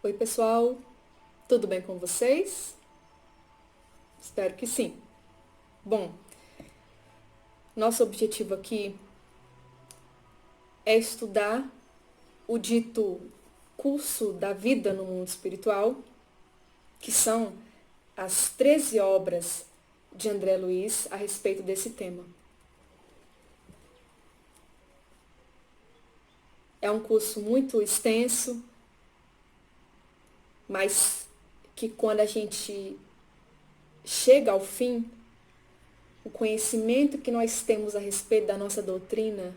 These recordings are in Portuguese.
Oi, pessoal, tudo bem com vocês? Espero que sim. Bom, nosso objetivo aqui é estudar o dito curso da vida no mundo espiritual, que são as 13 obras de André Luiz a respeito desse tema. É um curso muito extenso, mas que quando a gente chega ao fim, o conhecimento que nós temos a respeito da nossa doutrina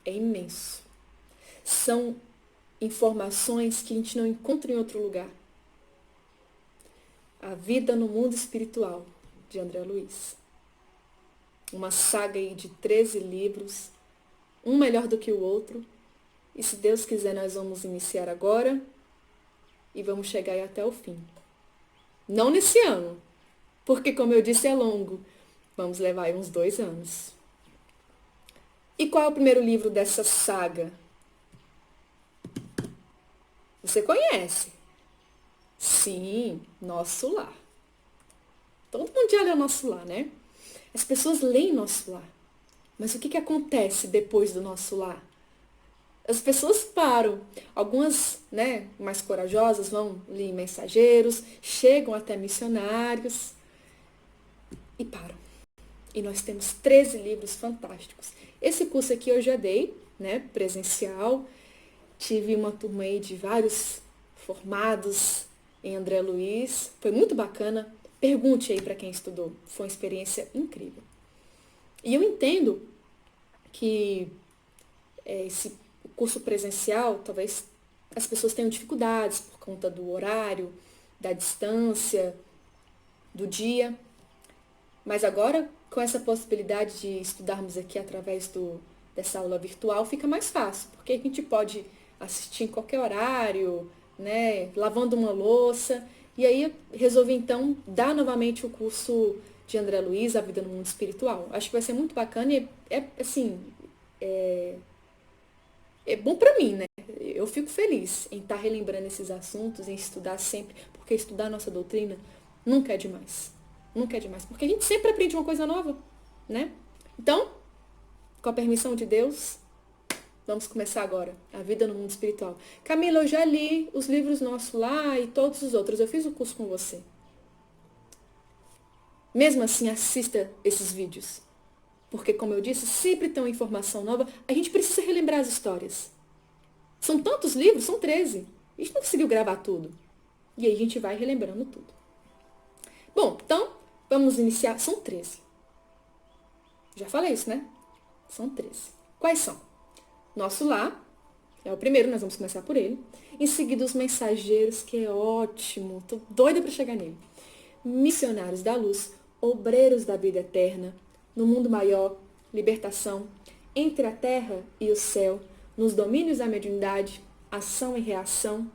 é imenso. São informações que a gente não encontra em outro lugar. A Vida no Mundo Espiritual, de André Luiz. Uma saga aí de 13 livros, um melhor do que o outro. E se Deus quiser, nós vamos iniciar agora e vamos chegar aí até o fim. Não nesse ano, porque como eu disse, é longo. Vamos levar aí uns 2 anos. E qual é o primeiro livro dessa saga? Você conhece? Sim, Nosso Lar. Todo mundo já leu Nosso Lar, né? As pessoas leem Nosso Lar. Mas o que acontece depois do Nosso Lar? As pessoas param. Algumas, né, mais corajosas vão ler Mensageiros, chegam até Missionários e param. E nós temos 13 livros fantásticos. Esse curso aqui eu já dei, né, presencial. Tive uma turma aí de vários formados em André Luiz. Foi muito bacana. Pergunte aí para quem estudou. Foi uma experiência incrível. E eu entendo que esse curso presencial, talvez as pessoas tenham dificuldades por conta do horário, da distância, do dia. Mas agora, com essa possibilidade de estudarmos aqui através dessa aula virtual, fica mais fácil, porque a gente pode assistir em qualquer horário, né, lavando uma louça. E aí resolvi então dar novamente o curso de André Luiz, A Vida no Mundo Espiritual. Acho que vai ser muito bacana e assim, é bom para mim, né? Eu fico feliz em estar relembrando esses assuntos, em estudar sempre, porque estudar a nossa doutrina nunca é demais. Nunca é demais, porque a gente sempre aprende uma coisa nova, né? Então, com a permissão de Deus, vamos começar agora a vida no mundo espiritual. Camila, eu já li os livros Nosso Lar e todos os outros. Eu fiz o curso com você. Mesmo assim, assista esses vídeos. Porque, como eu disse, sempre tem uma informação nova. A gente precisa relembrar as histórias. São tantos livros, são 13. A gente não conseguiu gravar tudo. E aí a gente vai relembrando tudo. Bom, então, vamos iniciar. São 13. Já falei isso, né? São 13. Quais são? Nosso Lar é o primeiro, nós vamos começar por ele. Em seguida, os Mensageiros, que é ótimo. Tô doida para chegar nele. Missionários da Luz, Obreiros da Vida Eterna, No Mundo Maior, Libertação, Entre a Terra e o Céu, Nos Domínios da Mediunidade, Ação e Reação.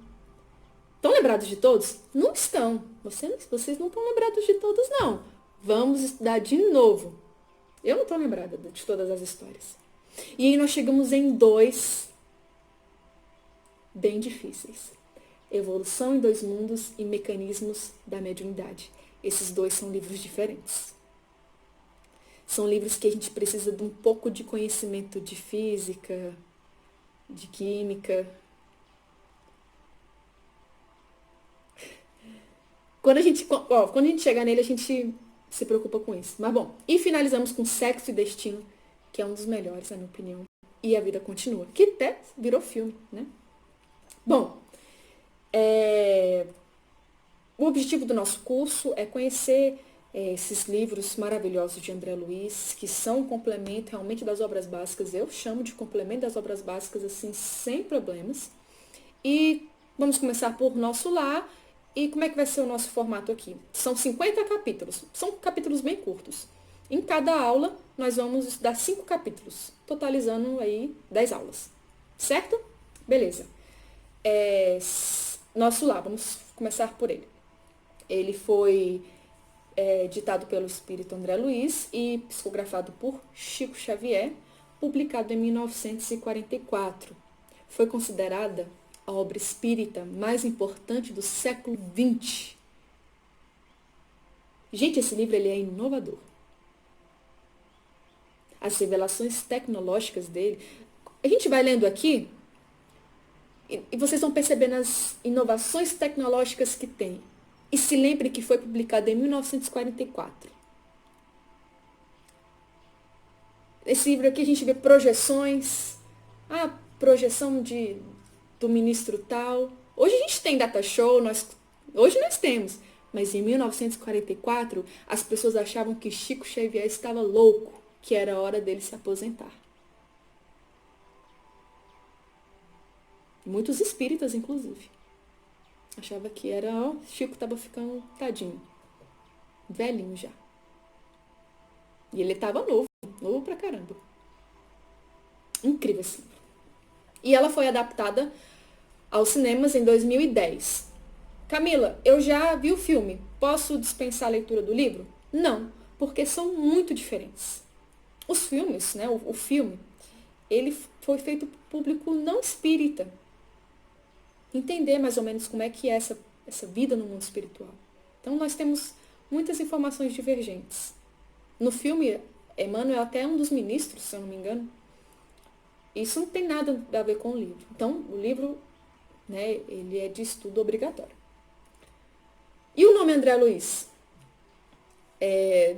Estão lembrados de todos? Não estão. Vocês não estão lembrados de todos, não. Vamos estudar de novo. Eu não estou lembrada de todas as histórias. E aí nós chegamos em 2 bem difíceis. Evolução em 2 Mundos e Mecanismos da Mediunidade. Esses 2 são livros diferentes. São livros que a gente precisa de um pouco de conhecimento de física, de química. Quando a gente chegar nele, a gente se preocupa com isso. Mas bom, e finalizamos com Sexo e Destino, que é um dos melhores, na minha opinião. E A Vida Continua, que até virou filme, né? Bom, o objetivo do nosso curso é conhecer esses livros maravilhosos de André Luiz, que são um complemento realmente das obras básicas. Eu chamo de complemento das obras básicas, assim, sem problemas. E vamos começar por Nosso Lar. E como é que vai ser o nosso formato aqui? São 50 capítulos. São capítulos bem curtos. Em cada aula, nós vamos estudar 5 capítulos, totalizando aí 10 aulas. Certo? Beleza. Nosso Lar, vamos começar por ele. Ele foi ditado pelo espírito André Luiz e psicografado por Chico Xavier, publicado em 1944. Foi considerada a obra espírita mais importante do século XX. Gente, esse livro ele é inovador. As revelações tecnológicas dele. A gente vai lendo aqui e vocês vão percebendo as inovações tecnológicas que tem. E se lembre que foi publicado em 1944. Nesse livro aqui a gente vê projeções, projeção do ministro tal. Hoje a gente tem data show, hoje nós temos. Mas em 1944, as pessoas achavam que Chico Xavier estava louco, que era a hora dele se aposentar. Muitos espíritas, inclusive. Achava que Chico estava ficando tadinho. Velhinho já. E ele estava novo pra caramba. Incrível esse livro. E ela foi adaptada aos cinemas em 2010. Camila, eu já vi o filme. Posso dispensar a leitura do livro? Não, porque são muito diferentes. Os filmes, né, o filme, ele foi feito para o público não espírita. Entender mais ou menos como é que é essa vida no mundo espiritual. Então, nós temos muitas informações divergentes. No filme, Emmanuel é até um dos ministros, se eu não me engano. Isso não tem nada a ver com o livro. Então, o livro, né, ele é de estudo obrigatório. E o nome André Luiz?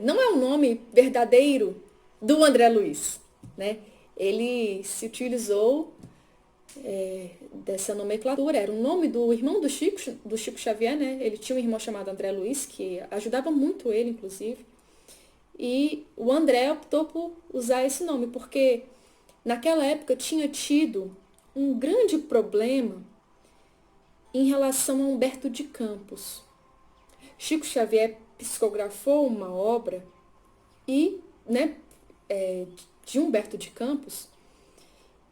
Não é o nome verdadeiro do André Luiz, né? Ele se utilizou dessa nomenclatura. Era o nome do irmão do Chico Xavier, né? Ele tinha um irmão chamado André Luiz, que ajudava muito ele, inclusive. E o André optou por usar esse nome, porque naquela época tinha tido um grande problema em relação a Humberto de Campos. Chico Xavier psicografou uma obra de Humberto de Campos,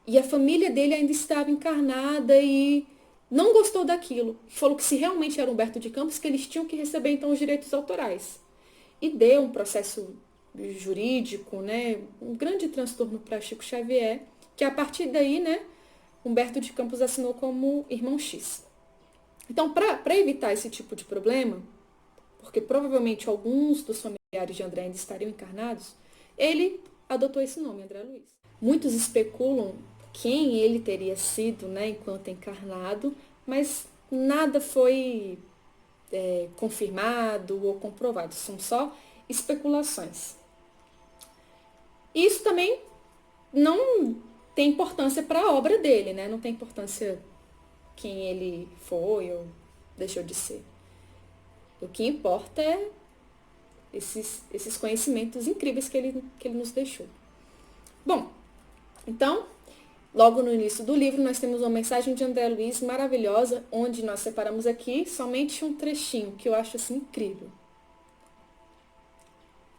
e a família dele ainda estava encarnada e não gostou daquilo. Falou que se realmente era Humberto de Campos, que eles tinham que receber então os direitos autorais. E deu um processo jurídico, né, um grande transtorno para Chico Xavier, que a partir daí, né, Humberto de Campos assinou como Irmão X. Então, para evitar esse tipo de problema, porque provavelmente alguns dos familiares de André ainda estariam encarnados, ele adotou esse nome, André Luiz. Muitos especulam quem ele teria sido, né, enquanto encarnado, mas nada foi confirmado ou comprovado, são só especulações. Isso também não tem importância para a obra dele, né? Não tem importância quem ele foi ou deixou de ser. O que importa é esses conhecimentos incríveis que ele nos deixou. Bom, então, logo no início do livro, nós temos uma mensagem de André Luiz maravilhosa, onde nós separamos aqui somente um trechinho, que eu acho assim incrível.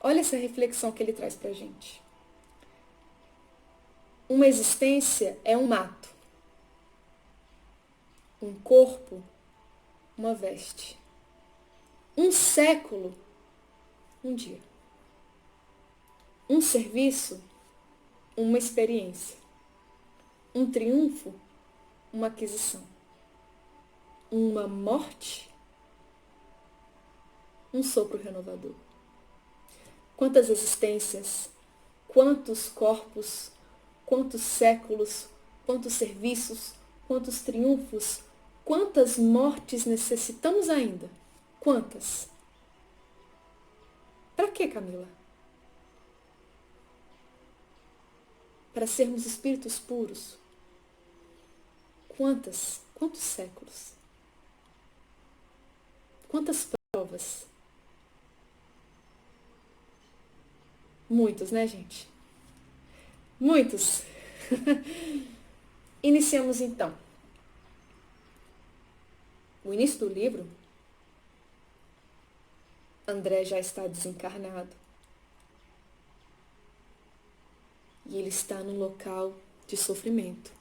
Olha essa reflexão que ele traz para a gente. Uma existência é um mato. Um corpo, uma veste. Um século, um dia. Um serviço, uma experiência. Um triunfo, uma aquisição. Uma morte, um sopro renovador. Quantas existências, quantos corpos, quantos séculos, quantos serviços, quantos triunfos, quantas mortes necessitamos ainda? Quantas? Para quê, Camila? Para sermos espíritos puros? Quantos séculos? Quantas provas? Muitos, né, gente? Muitos. Iniciamos então. O início do livro, André já está desencarnado. E ele está num local de sofrimento.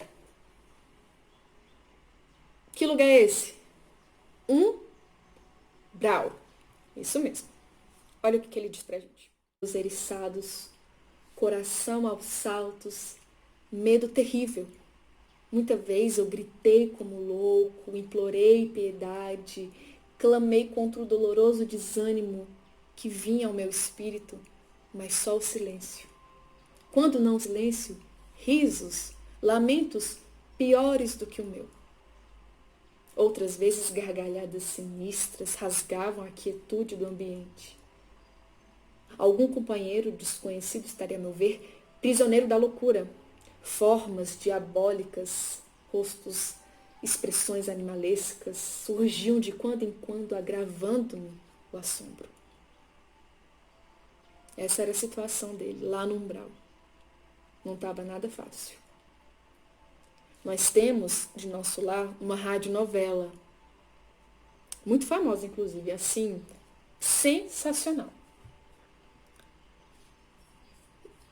Que lugar é esse? Umbral. Isso mesmo. Olha o que ele diz pra gente. Os eriçados, coração aos saltos, medo terrível, Muitas vezes eu gritei como louco, implorei piedade, clamei contra o doloroso desânimo que vinha ao meu espírito, mas só o silêncio. Quando não o silêncio, risos, lamentos piores do que o meu. Outras vezes gargalhadas sinistras rasgavam a quietude do ambiente. Algum companheiro desconhecido estaria, a meu ver, prisioneiro da loucura. Formas diabólicas, rostos, expressões animalescas surgiam de quando em quando, agravando-me o assombro. Essa era a situação dele, lá no umbral. Não estava nada fácil. Nós temos, de nosso lar, uma radionovela. Muito famosa, inclusive. Assim, sensacional.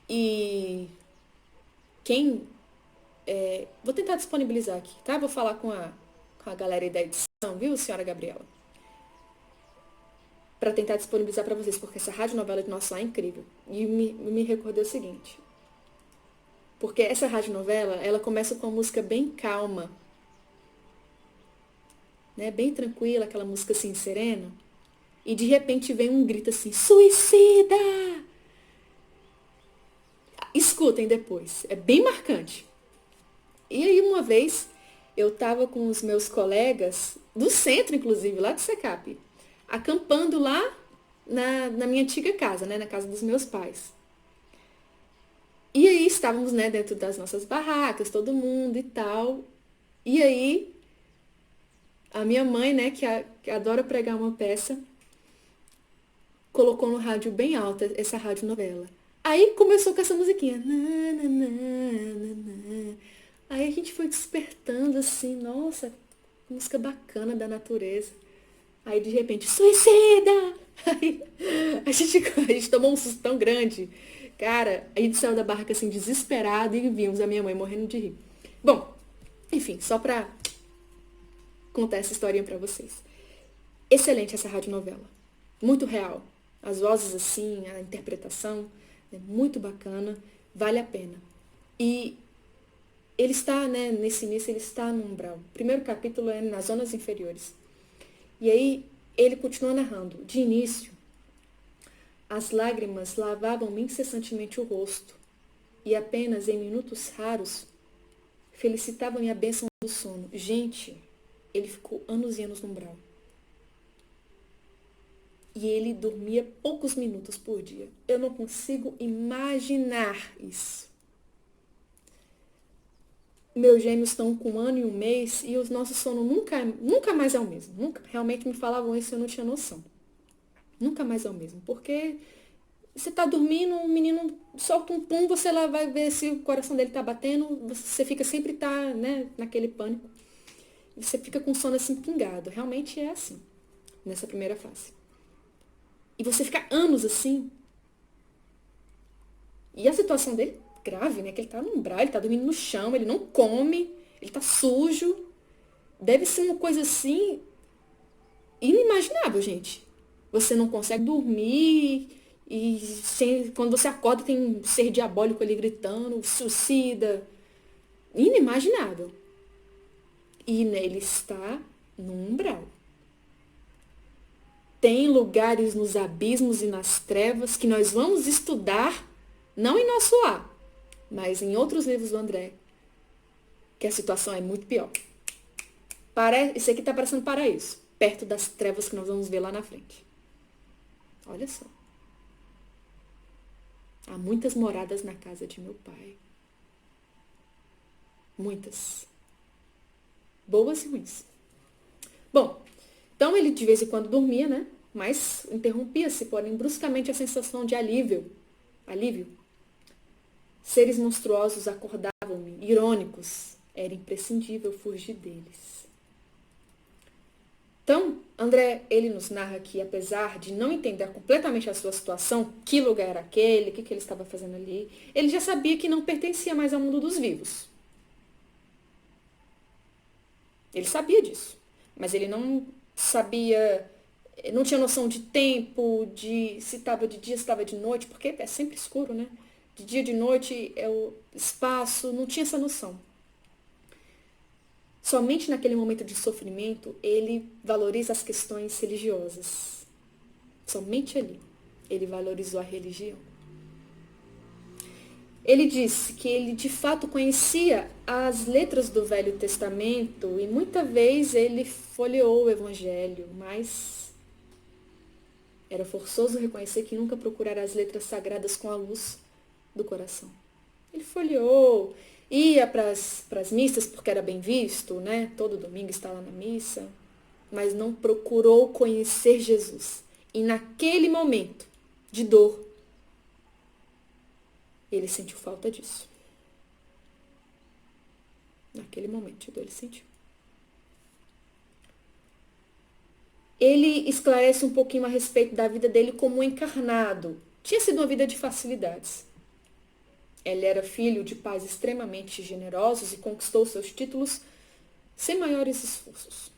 E quem... vou tentar disponibilizar aqui, tá? Vou falar com a galera aí da edição, viu, senhora Gabriela? Para tentar disponibilizar para vocês, porque essa radionovela de nosso lar é incrível. E me recordei o seguinte... Porque essa radionovela, ela começa com uma música bem calma, né? Bem tranquila, aquela música assim, serena. E de repente vem um grito assim, suicida! Escutem depois, é bem marcante. E aí uma vez, eu estava com os meus colegas, do centro inclusive, lá de Secap, acampando lá na minha antiga casa, né? Na casa dos meus pais. E aí estávamos, né, dentro das nossas barracas, todo mundo e tal. E aí, a minha mãe, né, que adora pregar uma peça, colocou no rádio bem alta essa radionovela. Aí começou com essa musiquinha. Aí a gente foi despertando assim, nossa, música bacana da natureza. Aí de repente, suicida! Aí a gente tomou um susto tão grande. Cara, a gente saiu da barraca assim, desesperado, e vimos a minha mãe morrendo de rir. Bom, enfim, só pra contar essa historinha pra vocês. Excelente essa radionovela. Muito real. As vozes assim, a interpretação, é muito bacana, vale a pena. E ele está, né, nesse início, ele está no umbral. O primeiro capítulo é nas zonas inferiores. E aí, ele continua narrando. De início, as lágrimas lavavam-me incessantemente o rosto, e apenas em minutos raros felicitavam-me a bênção do sono. Gente, ele ficou anos e anos no umbral. E ele dormia poucos minutos por dia. Eu não consigo imaginar isso. Meus gêmeos estão com 1 ano e 1 mês e o nosso sono nunca mais é o mesmo. Nunca, realmente me falavam isso e eu não tinha noção. Nunca mais é o mesmo. Porque você tá dormindo, o menino solta um pum, você lá vai ver se o coração dele tá batendo, você fica sempre né, naquele pânico. Você fica com sono assim pingado. Realmente é assim, nessa primeira fase. E você fica anos assim. E a situação dele, grave, né? Que ele tá no umbral, ele tá dormindo no chão, ele não come, ele tá sujo. Deve ser uma coisa assim inimaginável, gente. Você não consegue dormir e quando você acorda tem um ser diabólico ali gritando, suicida. Inimaginável. E né, ele está no umbral. Tem lugares nos abismos e nas trevas que nós vamos estudar, não em nosso lar, mas em outros livros do André, que a situação é muito pior. Isso aqui está parecendo paraíso, perto das trevas que nós vamos ver lá na frente. Olha só. Há muitas moradas na casa de meu pai. Muitas. Boas e ruins. Bom, então ele de vez em quando dormia, né? Mas interrompia-se, porém, bruscamente a sensação de alívio. Seres monstruosos acordavam-me, irônicos. Era imprescindível fugir deles. Então, André, ele nos narra que, apesar de não entender completamente a sua situação, que lugar era aquele, o que ele estava fazendo ali, ele já sabia que não pertencia mais ao mundo dos vivos. Ele sabia disso, mas ele não sabia, não tinha noção de tempo, de se estava de dia, se estava de noite, porque é sempre escuro, né? De dia, de noite, é o espaço, não tinha essa noção. Somente naquele momento de sofrimento, ele valoriza as questões religiosas. Somente ali, ele valorizou a religião. Ele disse que ele de fato conhecia as letras do Velho Testamento e muita vez ele folheou o Evangelho, mas era forçoso reconhecer que nunca procurara as letras sagradas com a luz do coração. Ele folheou, ia para as missas porque era bem visto, né? Todo domingo está lá na missa, mas não procurou conhecer Jesus. E naquele momento de dor, ele sentiu falta disso. Naquele momento de dor, ele sentiu. Ele esclarece um pouquinho a respeito da vida dele como um encarnado. Tinha sido uma vida de facilidades. Ele era filho de pais extremamente generosos e conquistou seus títulos sem maiores esforços.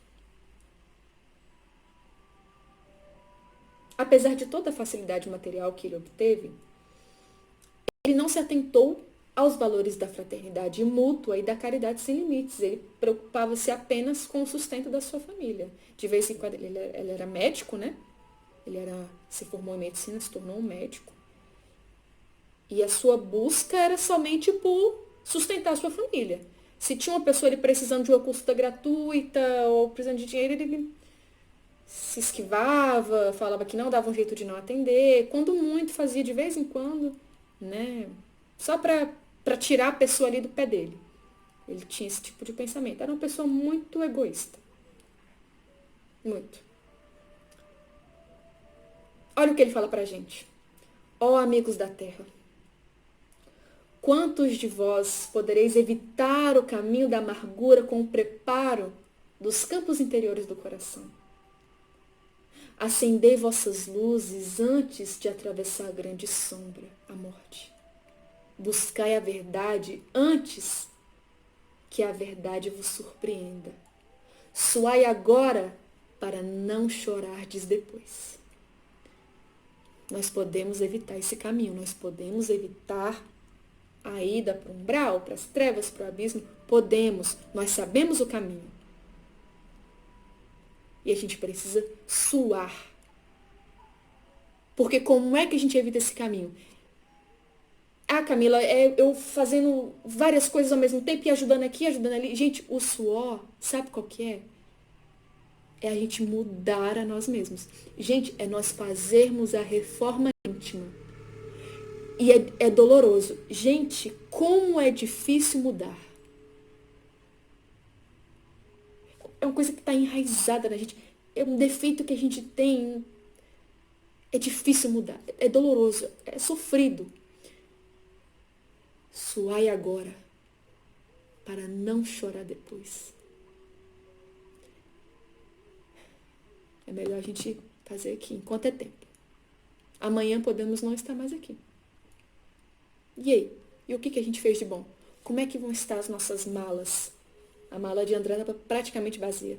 Apesar de toda a facilidade material que ele obteve, ele não se atentou aos valores da fraternidade mútua e da caridade sem limites. Ele preocupava-se apenas com o sustento da sua família. De vez em quando ele era médico, né? Se formou em medicina, se tornou um médico. E a sua busca era somente por sustentar a sua família. Se tinha uma pessoa ali precisando de uma consulta gratuita ou precisando de dinheiro, ele se esquivava, falava que não, dava um jeito de não atender. Quando muito, fazia de vez em quando, né? Só para tirar a pessoa ali do pé dele. Ele tinha esse tipo de pensamento. Era uma pessoa muito egoísta. Muito. Olha o que ele fala pra gente. Ó amigos da terra, quantos de vós podereis evitar o caminho da amargura com o preparo dos campos interiores do coração? Acendei vossas luzes antes de atravessar a grande sombra, a morte. Buscai a verdade antes que a verdade vos surpreenda. Suai agora para não chorardes depois. Nós podemos evitar esse caminho, nós podemos evitar a ida para o umbral, para as trevas, para o abismo. Podemos, nós sabemos o caminho. E a gente precisa suar. Porque como é que a gente evita esse caminho? Ah, Camila, eu fazendo várias coisas ao mesmo tempo e ajudando aqui, ajudando ali. Gente, o suor, sabe qual que é? É a gente mudar a nós mesmos. Gente, é nós fazermos a reforma íntima. E é doloroso. Gente, como é difícil mudar. É uma coisa que está enraizada na gente. É um defeito que a gente tem. É difícil mudar. É doloroso. É sofrido. Suai agora, para não chorar depois. É melhor a gente fazer aqui enquanto é tempo. Amanhã podemos não estar mais aqui. E aí? E o que a gente fez de bom? Como é que vão estar as nossas malas? A mala de André estava praticamente vazia.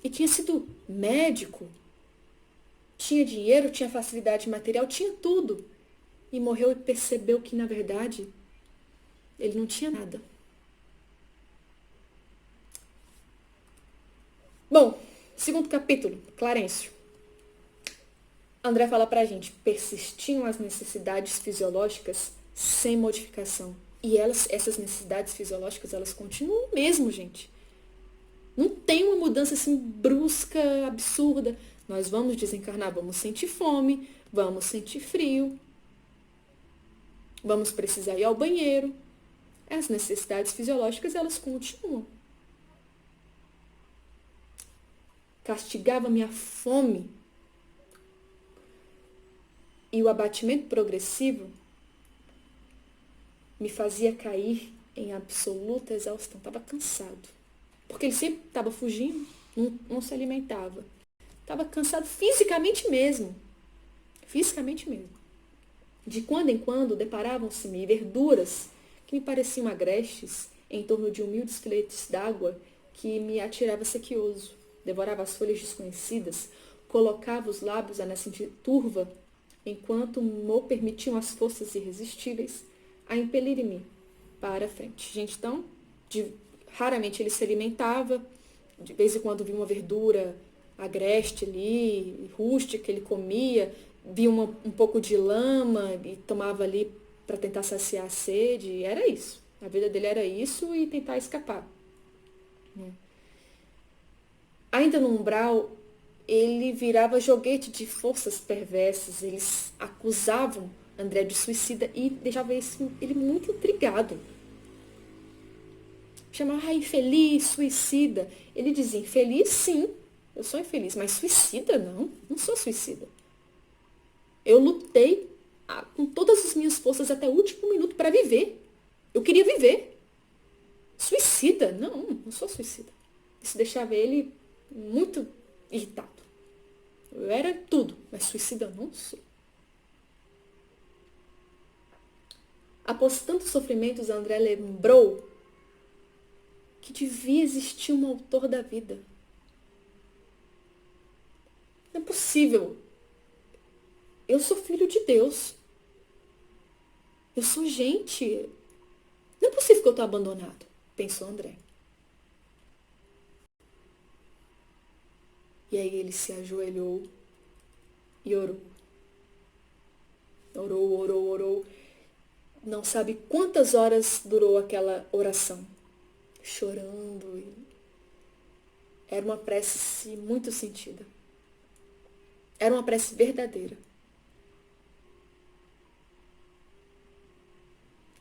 E tinha sido médico. Tinha dinheiro, tinha facilidade material, tinha tudo. E morreu e percebeu que, na verdade, ele não tinha nada. Bom, segundo capítulo, Clarencio. André fala pra gente, persistiam as necessidades fisiológicas sem modificação. E essas necessidades fisiológicas, elas continuam mesmo, gente. Não tem uma mudança assim brusca, absurda. Nós vamos desencarnar, vamos sentir fome, vamos sentir frio, vamos precisar ir ao banheiro. As necessidades fisiológicas, elas continuam. Castigava-me a fome e o abatimento progressivo me fazia cair em absoluta exaustão. Estava cansado. Porque ele sempre estava fugindo, não se alimentava. Estava cansado fisicamente mesmo. Fisicamente mesmo. De quando em quando deparavam-se-me verduras que me pareciam agrestes em torno de humildes filetes d'água que me atirava sequioso. Devorava as folhas desconhecidas, colocava os lábios a nascente turva, enquanto me permitiam as forças irresistíveis a impelirem-me para a frente. Gente, então, raramente ele se alimentava, de vez em quando via uma verdura agreste ali, rústica, ele comia, via um pouco de lama e tomava ali para tentar saciar a sede, era isso. A vida dele era isso e tentar escapar. Ainda no umbral, ele virava joguete de forças perversas, eles acusavam André de suicida e deixava ele muito intrigado. Chamava infeliz, suicida. Ele dizia, infeliz sim, eu sou infeliz, mas suicida não, não sou suicida. Eu lutei com todas as minhas forças até o último minuto para viver. Eu queria viver. Suicida? Não, não sou suicida. Isso deixava ele muito irritado. Eu era tudo, mas suicida não sou. Após tantos sofrimentos, André lembrou que devia existir um autor da vida. Não é possível. Eu sou filho de Deus. Eu sou gente. Não é possível que eu estou abandonado, pensou André. E aí ele se ajoelhou e orou. Orou, orou, orou. Não sabe quantas horas durou aquela oração. Chorando. Era uma prece muito sentida. Era uma prece verdadeira.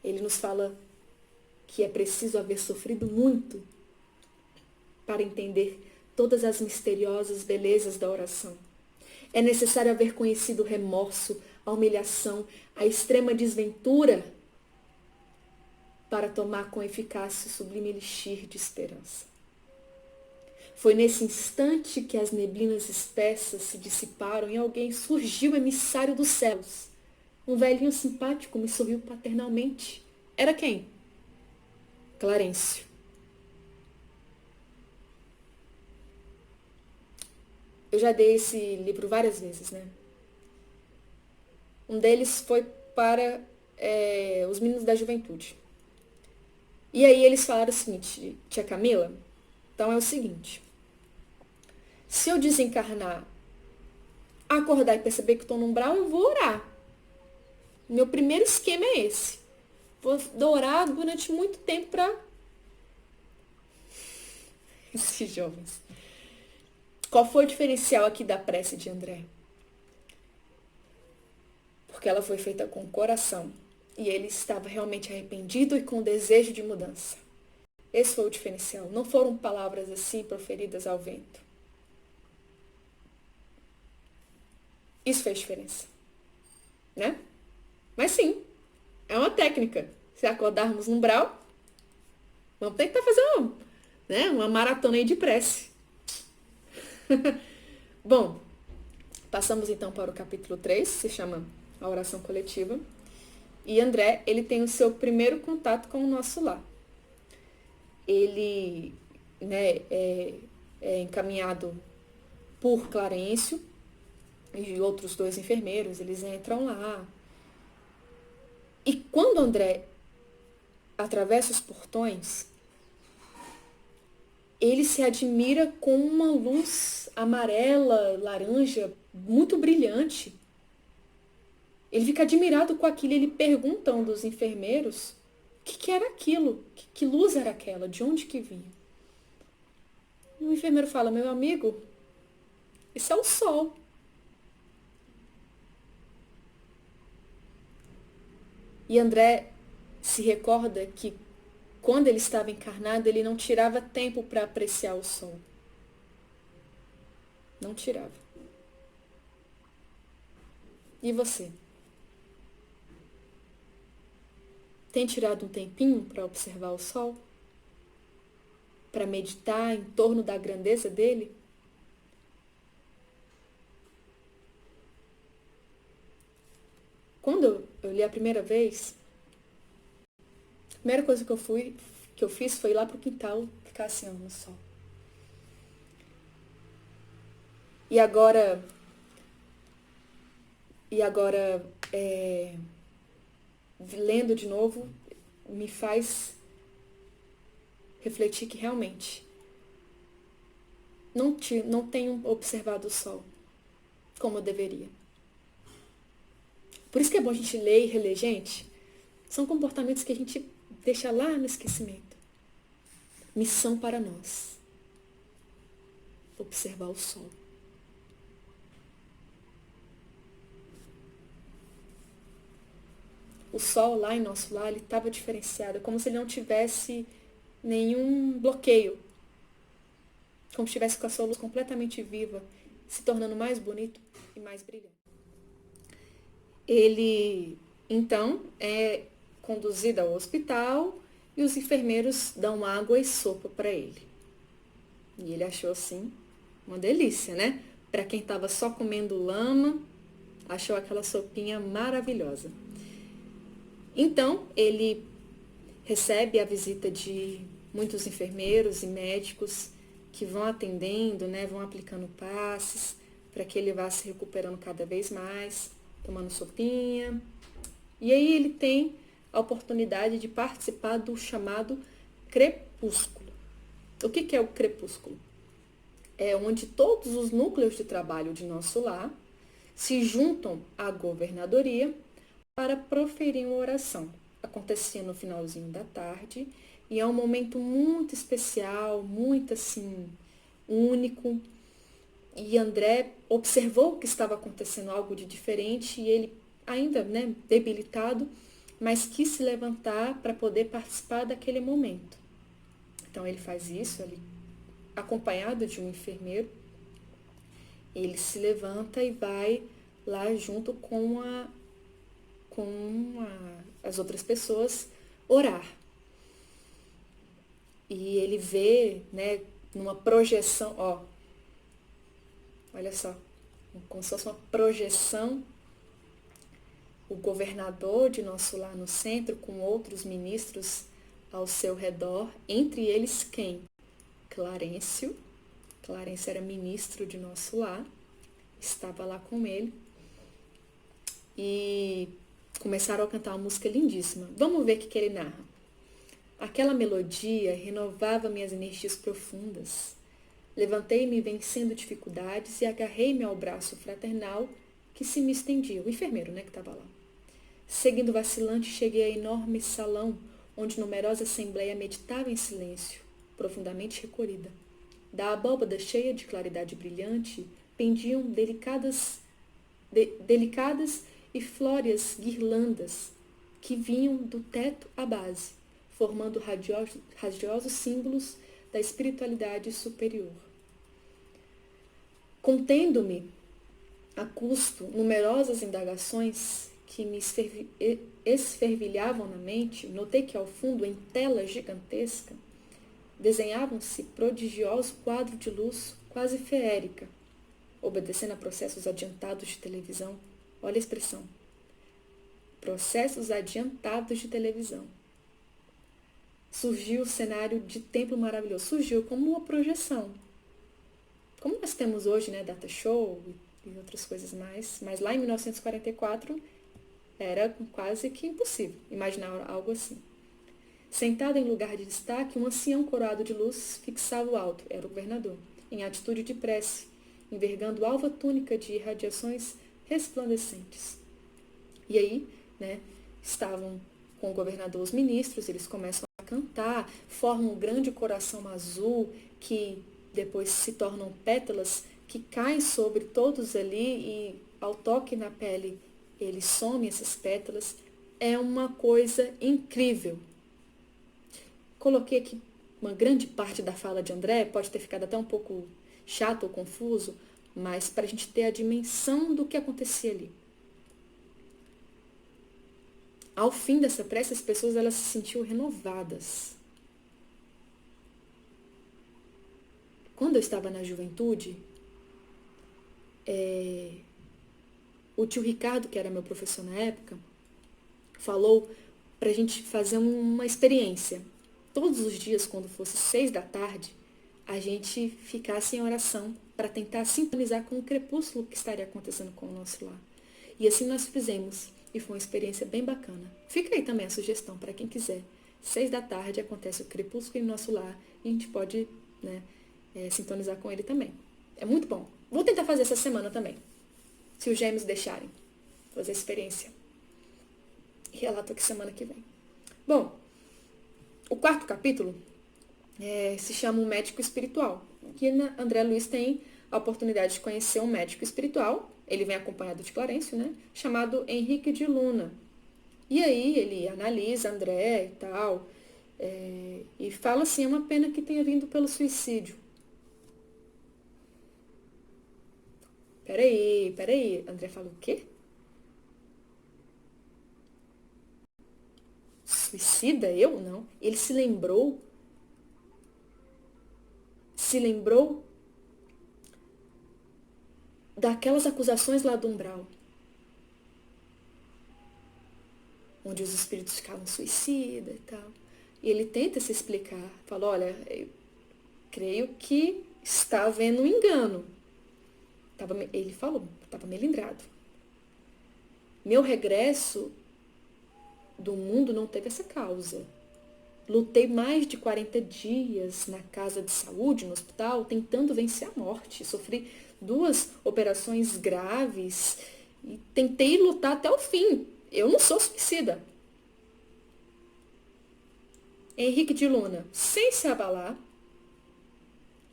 Ele nos fala que é preciso haver sofrido muito para entender todas as misteriosas belezas da oração. É necessário haver conhecido o remorso, a humilhação, a extrema desventura para tomar com eficácia o sublime elixir de esperança. Foi nesse instante que as neblinas espessas se dissiparam e alguém surgiu emissário dos céus. Um velhinho simpático me sorriu paternalmente. Era quem? Clarencio. Eu já dei esse livro várias vezes, né? Um deles foi para os meninos da juventude. E aí eles falaram o seguinte, tia Camila, então é o seguinte, se eu desencarnar, acordar e perceber que estou no umbral, eu vou orar. Meu primeiro esquema é esse. Vou orar durante muito tempo para esses jovens. Qual foi o diferencial aqui da prece de André? Porque ela foi feita com o coração. E ele estava realmente arrependido e com desejo de mudança. Esse foi o diferencial. Não foram palavras assim proferidas ao vento. Isso fez diferença. Né? Mas sim, é uma técnica. Se acordarmos no umbral, vamos tentar fazer uma maratona aí de prece. Bom, passamos então para o capítulo 3, se chama A Oração Coletiva. E André, ele tem o seu primeiro contato com o nosso lar. Ele é encaminhado por Clarencio e outros 2 enfermeiros, eles entram lá. E quando André atravessa os portões, ele se admira com uma luz amarela, laranja, muito brilhante. Ele fica admirado com aquilo, ele pergunta a um dos enfermeiros o que era aquilo, que luz era aquela, de onde que vinha. E o enfermeiro fala, meu amigo, isso é o sol. E André se recorda que quando ele estava encarnado, ele não tirava tempo para apreciar o sol. Não tirava. E você? Tem tirado um tempinho para observar o sol? Para meditar em torno da grandeza dele? Quando eu li a primeira vez, a primeira coisa que eu fiz foi ir lá pro quintal, ficar assim, ó, no sol. E agora, lendo de novo, me faz refleti que realmente não tenho observado o sol como eu deveria. Por isso que é bom a gente ler e reler, gente. São comportamentos que a gente deixa lá no esquecimento. Missão para nós. Observar o sol. O sol lá em nosso lar, ele estava diferenciado, como se ele não tivesse nenhum bloqueio. Como se estivesse com a sua luz completamente viva, se tornando mais bonito e mais brilhante. Ele, então, é conduzido ao hospital e os enfermeiros dão água e sopa para ele. E ele achou, assim, uma delícia, né? Para quem estava só comendo lama, achou aquela sopinha maravilhosa. Então, ele recebe a visita de muitos enfermeiros e médicos que vão atendendo, né, vão aplicando passes para que ele vá se recuperando cada vez mais, tomando sopinha. E aí ele tem a oportunidade de participar do chamado crepúsculo. O que é o crepúsculo? É onde todos os núcleos de trabalho de nosso lar se juntam à governadoria para proferir uma oração. Acontecia no finalzinho da tarde e é um momento muito especial, muito assim, único. E André observou que estava acontecendo algo de diferente e ele, ainda, né, debilitado, mas quis se levantar para poder participar daquele momento. Então ele faz isso, ele, acompanhado de um enfermeiro, ele se levanta e vai lá junto com as outras pessoas orar. E ele vê, né, numa projeção, ó, olha só, como se fosse uma projeção, o governador de nosso lar no centro, com outros ministros ao seu redor, entre eles quem? Clarencio. Clarencio era ministro de nosso lar, estava lá com ele. E começaram a cantar uma música lindíssima. Vamos ver o que ele narra. Aquela melodia renovava minhas energias profundas. Levantei-me vencendo dificuldades e agarrei-me ao braço fraternal que se me estendia, o enfermeiro, né, que estava lá. Seguindo vacilante, cheguei ao enorme salão, onde numerosa assembleia meditava em silêncio, profundamente recolhida. Da abóbada cheia de claridade brilhante, pendiam delicadas e flóreas guirlandas que vinham do teto à base, formando radiosos símbolos da espiritualidade superior. Contendo-me a custo numerosas indagações que me esfervilhavam na mente, notei que ao fundo, em tela gigantesca, desenhavam-se prodigioso quadro de luz quase feérica, obedecendo a processos adiantados de televisão. Olha a expressão. Processos adiantados de televisão. Surgiu o cenário de templo maravilhoso. Surgiu como uma projeção. Como nós temos hoje, né, data show e outras coisas mais. Mas lá em 1944 era quase que impossível imaginar algo assim. Sentado em lugar de destaque, um ancião coroado de luz fixava o alto, era o governador, em atitude de prece, envergando alva túnica de irradiações resplandecentes. E aí, né, estavam com o governador os ministros, eles começam a cantar, formam um grande coração azul, que depois se tornam pétalas, que caem sobre todos ali e ao toque na pele, eles somem essas pétalas. É uma coisa incrível. Coloquei aqui uma grande parte da fala de André, pode ter ficado até um pouco chato ou confuso, mas para a gente ter a dimensão do que acontecia ali. Ao fim dessa prece, as pessoas elas se sentiam renovadas. Quando eu estava na juventude, o tio Ricardo, que era meu professor na época, falou para a gente fazer uma experiência. Todos os dias, quando fosse 6 da tarde, a gente ficasse em oração para tentar sintonizar com o crepúsculo que estaria acontecendo com o nosso lar. E assim nós fizemos. E foi uma experiência bem bacana. Fica aí também a sugestão para quem quiser 6 da tarde acontece o crepúsculo em nosso lar e a gente pode, né, sintonizar com ele também. É muito bom. Vou tentar fazer essa semana também, se os gêmeos deixarem. Fazer a experiência. E relato aqui semana que vem. Bom, o quarto capítulo se chama Um Médico Espiritual. Aqui André Luiz tem a oportunidade de conhecer um médico espiritual, ele vem acompanhado de Clarencio, né? Chamado Henrique de Luna. E aí ele analisa André e tal, e fala assim, é uma pena que tenha vindo pelo suicídio. Peraí, André fala o quê? Suicida? Eu? Não. Ele se lembrou daquelas acusações lá do umbral, onde os espíritos ficavam suicida e tal. E ele tenta se explicar, fala, olha, eu creio que está havendo um engano. Ele falou, estava melindrado. Meu regresso do mundo não teve essa causa. Lutei mais de 40 dias na casa de saúde, no hospital, tentando vencer a morte. Sofri 2 operações graves e tentei lutar até o fim. Eu não sou suicida. Henrique de Luna, sem se abalar,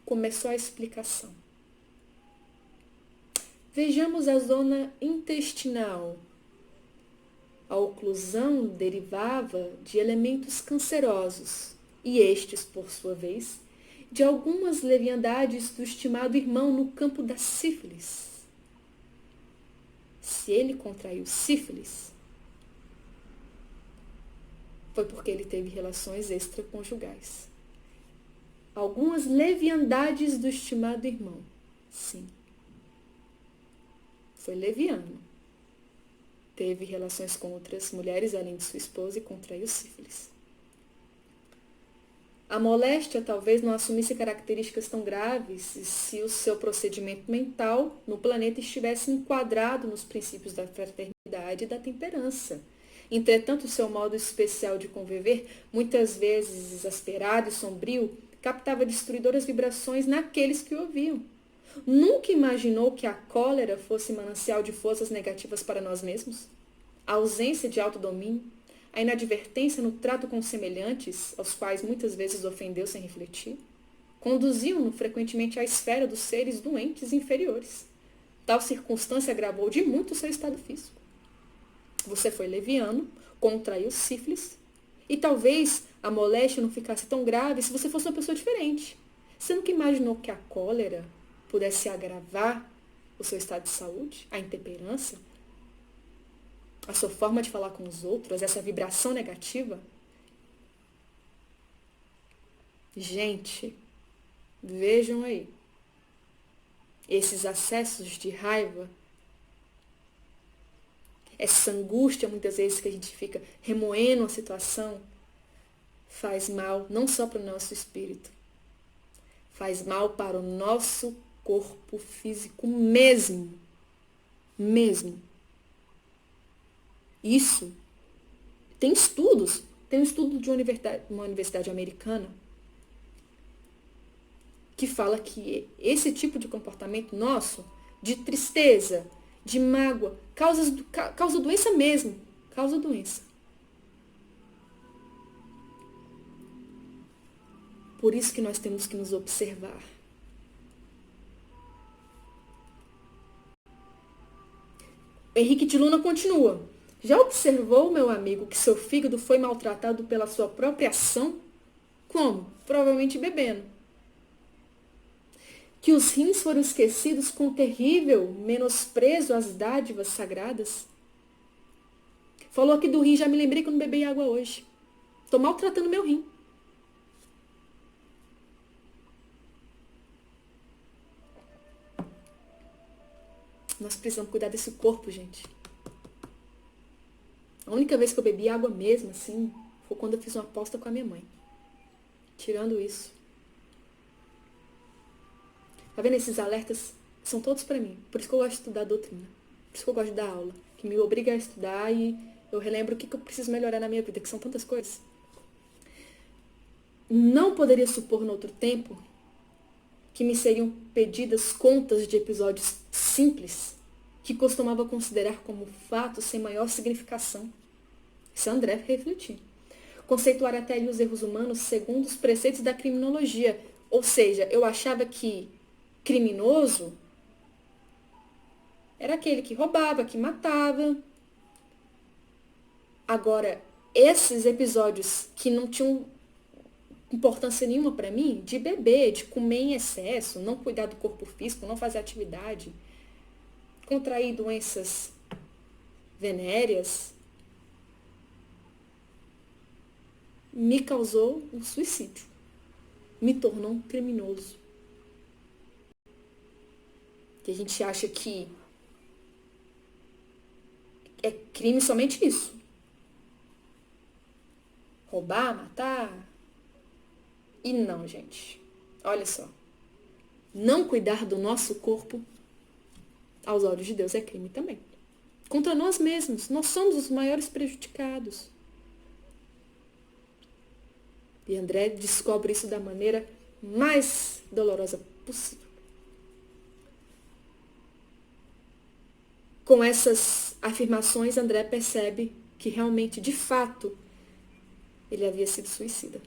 começou a explicação. Vejamos a zona intestinal. A oclusão derivava de elementos cancerosos e estes, por sua vez, de algumas leviandades do estimado irmão no campo da sífilis. Se ele contraiu sífilis, foi porque ele teve relações extraconjugais. Algumas leviandades do estimado irmão, sim. Foi leviano. Teve relações com outras mulheres, além de sua esposa, e contraiu sífilis. A moléstia talvez não assumisse características tão graves se o seu procedimento mental no planeta estivesse enquadrado nos princípios da fraternidade e da temperança. Entretanto, o seu modo especial de conviver, muitas vezes exasperado e sombrio, captava destruidoras vibrações naqueles que o ouviam. Nunca imaginou que a cólera fosse manancial de forças negativas para nós mesmos? A ausência de autodomínio, a inadvertência no trato com os semelhantes, aos quais muitas vezes ofendeu sem refletir, conduziam-no frequentemente à esfera dos seres doentes inferiores. Tal circunstância agravou de muito o seu estado físico. Você foi leviano, contraiu sífilis, e talvez a moléstia não ficasse tão grave se você fosse uma pessoa diferente. Você nunca imaginou que a cólera pudesse agravar o seu estado de saúde, a intemperança, a sua forma de falar com os outros, essa vibração negativa? Gente, vejam aí. Esses acessos de raiva, essa angústia muitas vezes que a gente fica remoendo a situação, faz mal não só para o nosso espírito, faz mal para o nosso corpo físico mesmo. Isso tem estudos. Tem um estudo de uma universidade americana que fala que esse tipo de comportamento nosso, de tristeza, de mágoa, causa doença mesmo. Causa doença. Por isso que nós temos que nos observar. Henrique de Luna continua. Já observou, meu amigo, que seu fígado foi maltratado pela sua própria ação? Como? Provavelmente bebendo. Que os rins foram esquecidos com terrível menosprezo às dádivas sagradas? Falou aqui do rim, já me lembrei que eu não bebi água hoje. Estou maltratando meu rim. Nós precisamos cuidar desse corpo, gente. A única vez que eu bebi água mesmo, assim, foi quando eu fiz uma aposta com a minha mãe. Tirando isso. Tá vendo? Esses alertas são todos pra mim. Por isso que eu gosto de estudar a doutrina. Por isso que eu gosto de dar aula. Que me obriga a estudar e eu relembro o que eu preciso melhorar na minha vida, que são tantas coisas. não poderia supor no outro tempo que me seriam pedidas contas de episódios simples que costumava considerar como fatos sem maior significação. Isso André refletiu. Conceituar até ali os erros humanos segundo os preceitos da criminologia. Ou seja, eu achava que criminoso era aquele que roubava, que matava. Agora, esses episódios que não tinham importância nenhuma para mim, de beber, de comer em excesso, não cuidar do corpo físico, não fazer atividade, contrair doenças venéreas, me causou um suicídio. Me tornou um criminoso. Que a gente acha que é crime somente isso. Roubar, matar. E não, gente. Olha só. Não cuidar do nosso corpo, aos olhos de Deus, é crime também. Contra nós mesmos. Nós somos os maiores prejudicados. E André descobre isso da maneira mais dolorosa possível. Com essas afirmações, André percebe que realmente, de fato, ele havia sido suicida.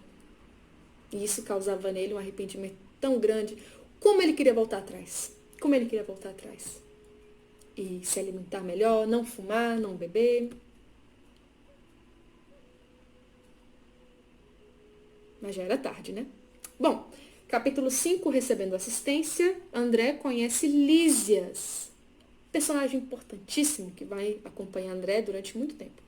E isso causava nele um arrependimento tão grande. Como ele queria voltar atrás. Como ele queria voltar atrás. E se alimentar melhor, não fumar, não beber. Mas já era tarde, né? Bom, capítulo 5, recebendo assistência, André conhece Lísias. Personagem importantíssimo que vai acompanhar André durante muito tempo.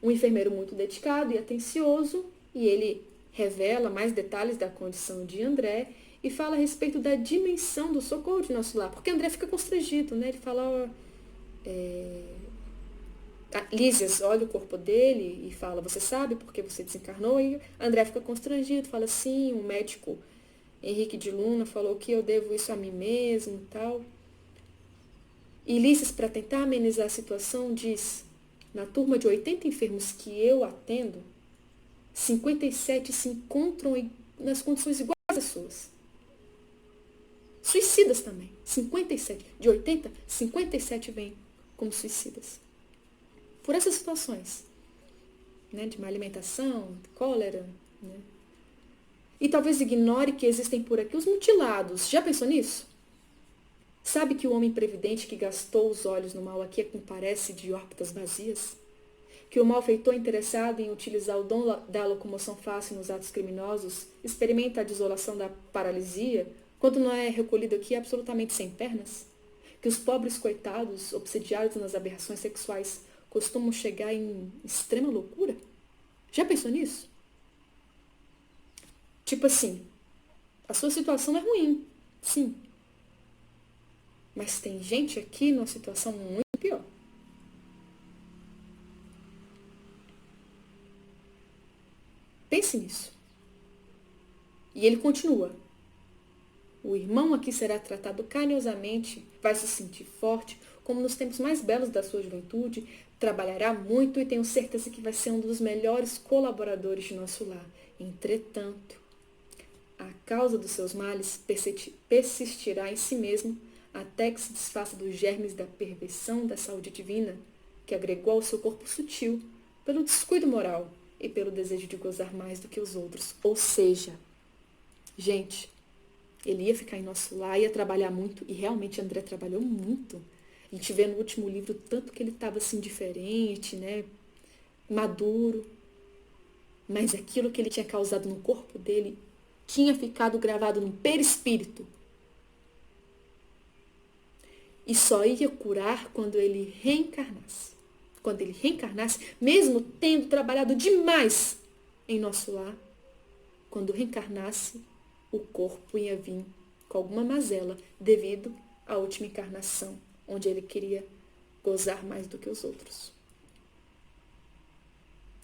Um enfermeiro muito dedicado e atencioso, e ele revela mais detalhes da condição de André e fala a respeito da dimensão do socorro de nosso lar. Porque André fica constrangido, né? Ele fala... Lísias olha o corpo dele e fala, você sabe porque você desencarnou? E André fica constrangido, fala assim, o médico Henrique de Luna falou que eu devo isso a mim mesmo e tal. E Lísias, para tentar amenizar a situação, diz, na turma de 80 enfermos que eu atendo, 57 se encontram nas condições iguais às suas. Suicidas também. 57. De 80, 57 vêm como suicidas. Por essas situações, né, de má alimentação, cólera, né? E talvez ignore que existem por aqui os mutilados. Já pensou nisso? Sabe que o homem previdente que gastou os olhos no mal aqui comparece de órbitas vazias? Que o malfeitor interessado em utilizar o dom da locomoção fácil nos atos criminosos experimenta a desolação da paralisia quando não é recolhido aqui absolutamente sem pernas? Que os pobres coitados, obsediados nas aberrações sexuais, costumam chegar em extrema loucura? Já pensou nisso? Tipo assim, a sua situação é ruim, sim. Mas tem gente aqui numa situação muito pior. Pense nisso. E ele continua. O irmão aqui será tratado carinhosamente, vai se sentir forte, como nos tempos mais belos da sua juventude, trabalhará muito e tenho certeza que vai ser um dos melhores colaboradores de nosso lar. Entretanto, a causa dos seus males persistirá em si mesmo até que se desfaça dos germes da perversão da saúde divina que agregou ao seu corpo sutil pelo descuido moral e pelo desejo de gozar mais do que os outros. Ou seja, gente, ele ia ficar em nosso lar, ia trabalhar muito, e realmente André trabalhou muito. A gente vê no último livro tanto que ele estava assim diferente, né? Maduro. Mas aquilo que ele tinha causado no corpo dele tinha ficado gravado no perispírito. E só ia curar quando ele reencarnasse. Quando ele reencarnasse, mesmo tendo trabalhado demais em nosso lar, quando reencarnasse, o corpo ia vir com alguma mazela devido à última encarnação, onde ele queria gozar mais do que os outros.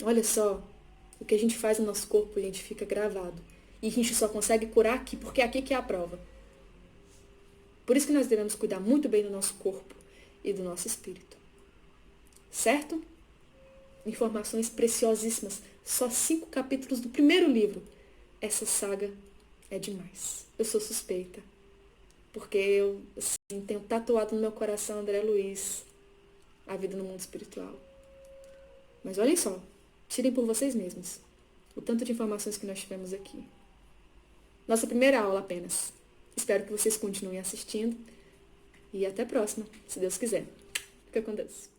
Olha só, o que a gente faz no nosso corpo, a gente fica gravado. E a gente só consegue curar aqui, porque é aqui que é a prova. Por isso que nós devemos cuidar muito bem do nosso corpo e do nosso espírito. Certo? Informações preciosíssimas. Só 5 capítulos do primeiro livro. essa saga é demais. Eu sou suspeita. Porque eu assim, tenho tatuado no meu coração, André Luiz, a vida no mundo espiritual. Mas olhem só, tirem por vocês mesmos o tanto de informações que nós tivemos aqui. Nossa primeira aula apenas. Espero que vocês continuem assistindo. E até a próxima, se Deus quiser. Fica com Deus.